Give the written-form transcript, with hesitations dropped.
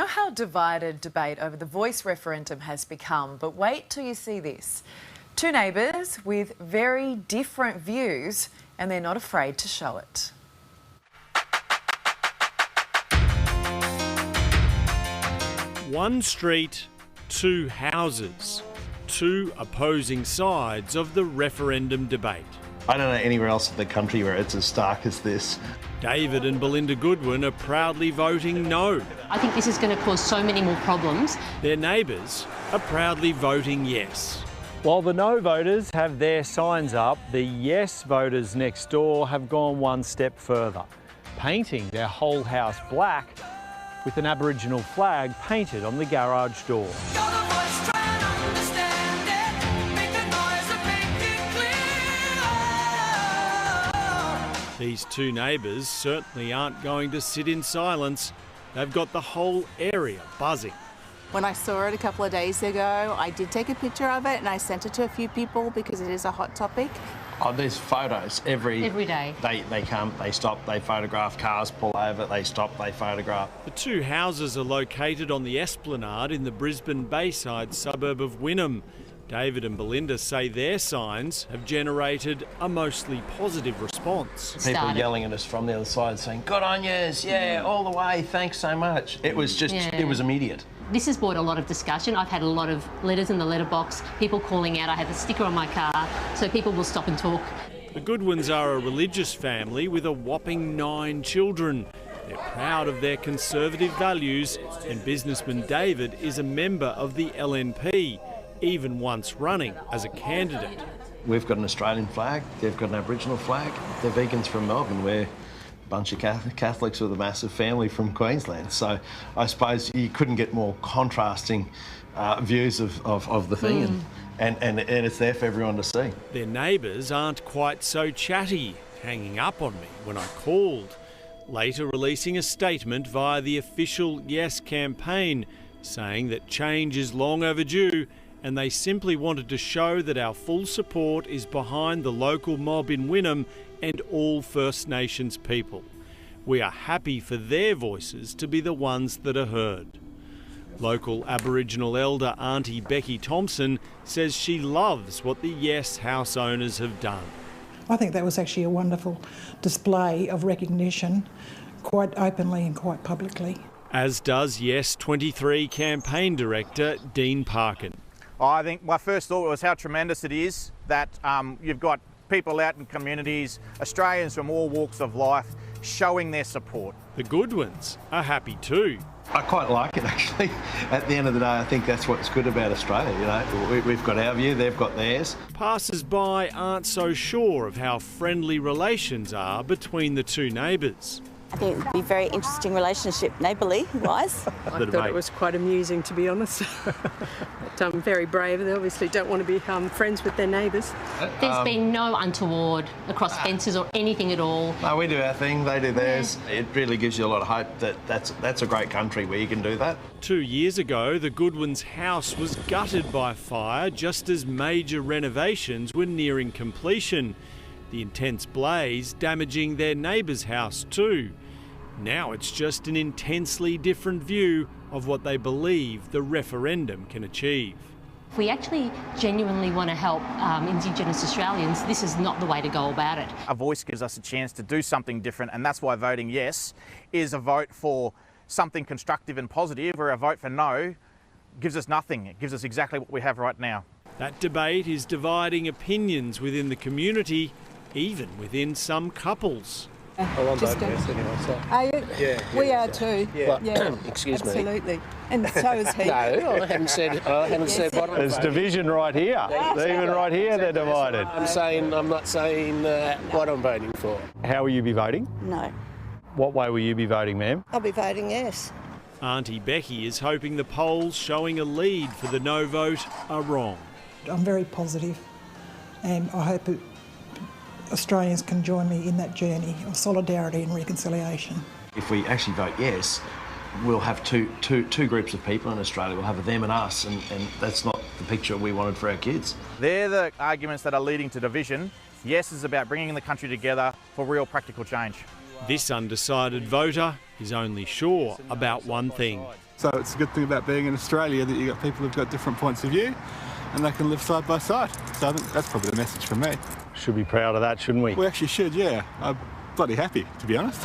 know how divided debate over the Voice referendum has become, but wait till you see this. Two neighbours with very different views, and they're not afraid to show it. One street, two houses, two opposing sides of the referendum debate. I don't know anywhere else in the country where it's as stark as this. David and Belinda Goodwin are proudly voting no. I think this is going to cause so many more problems. Their neighbours are proudly voting yes. While the no voters have their signs up, the yes voters next door have gone one step further, painting their whole house black with an Aboriginal flag painted on the garage door. These two neighbours certainly aren't going to sit in silence. They've got the whole area buzzing. When I saw it a couple of days ago, I did take a picture of it and I sent it to a few people because it is a hot topic. Oh, there's photos every day. They come, they stop, they photograph, cars pull over, they stop, they photograph. The two houses are located on the Esplanade in the Brisbane Bayside suburb of Wynnum. David and Belinda say their signs have generated a mostly positive response. People are yelling at us from the other side saying, "Good on yous, yeah, all the way, thanks so much." It was just, It was immediate. This has brought a lot of discussion. I've had a lot of letters in the letterbox, people calling out. I have a sticker on my car, so people will stop and talk. The Goodwins are a religious family with a whopping 9 children. They're proud of their conservative values, and businessman David is a member of the LNP, even once running as a candidate. We've got an Australian flag, they've got an Aboriginal flag. They're vegans from Melbourne. We're a bunch of Catholics with a massive family from Queensland. So I suppose you couldn't get more contrasting views of the thing, and it's there for everyone to see. Their neighbours aren't quite so chatty, hanging up on me when I called, later releasing a statement via the official Yes campaign, saying that change is long overdue and they simply wanted to show that our full support is behind the local mob in Wynnum and all First Nations people. We are happy for their voices to be the ones that are heard. Local Aboriginal elder Auntie Becky Thompson says she loves what the Yes house owners have done. I think that was actually a wonderful display of recognition, quite openly and quite publicly. As does Yes 23 campaign director Dean Parkin. I think my first thought was how tremendous it is that you've got people out in communities, Australians from all walks of life, showing their support. The Goodwins are happy too. I quite like it, actually. At the end of the day, I think that's what's good about Australia. You know, we've got our view, they've got theirs. Passers-by aren't so sure of how friendly relations are between the two neighbours. I think it would be a very interesting relationship, neighbourly-wise. I thought it was quite amusing, to be honest. But very brave. They obviously don't want to become friends with their neighbours. There's been no untoward across fences or anything at all. No, we do our thing, they do theirs. It really gives you a lot of hope that that's a great country where you can do that. 2 years ago, the Goodwins' house was gutted by fire just as major renovations were nearing completion. The intense blaze damaging their neighbour's house too. Now it's just an intensely different view of what they believe the referendum can achieve. If we actually genuinely want to help Indigenous Australians, this is not the way to go about it. A voice gives us a chance to do something different, and that's why voting yes is a vote for something constructive and positive, where a vote for no gives us nothing. It gives us exactly what we have right now. That debate is dividing opinions within the community, even within some couples. I'm voting yes anyway, so. Are you? Yeah. We are too. Yeah. Excuse me. Absolutely. And so is he. No, I haven't said what I'm There's voting. division right here. Even right here they're divided. I'm not saying what I'm voting for. How will you be voting? No. What way will you be voting, ma'am? I'll be voting yes. Auntie Becky is hoping the polls showing a lead for the no vote are wrong. I'm very positive, and I hope Australians can join me in that journey of solidarity and reconciliation. If we actually vote yes, we'll have two groups of people in Australia. We'll have them and us, and that's not the picture we wanted for our kids. They're the arguments that are leading to division. Yes is about bringing the country together for real practical change. This undecided voter is only sure about one thing. So it's a good thing about being in Australia that you've got people who've got different points of view and they can live side by side. So I think that's probably the message from me. Should be proud of that, shouldn't we? We actually should, yeah. I'm bloody happy, to be honest.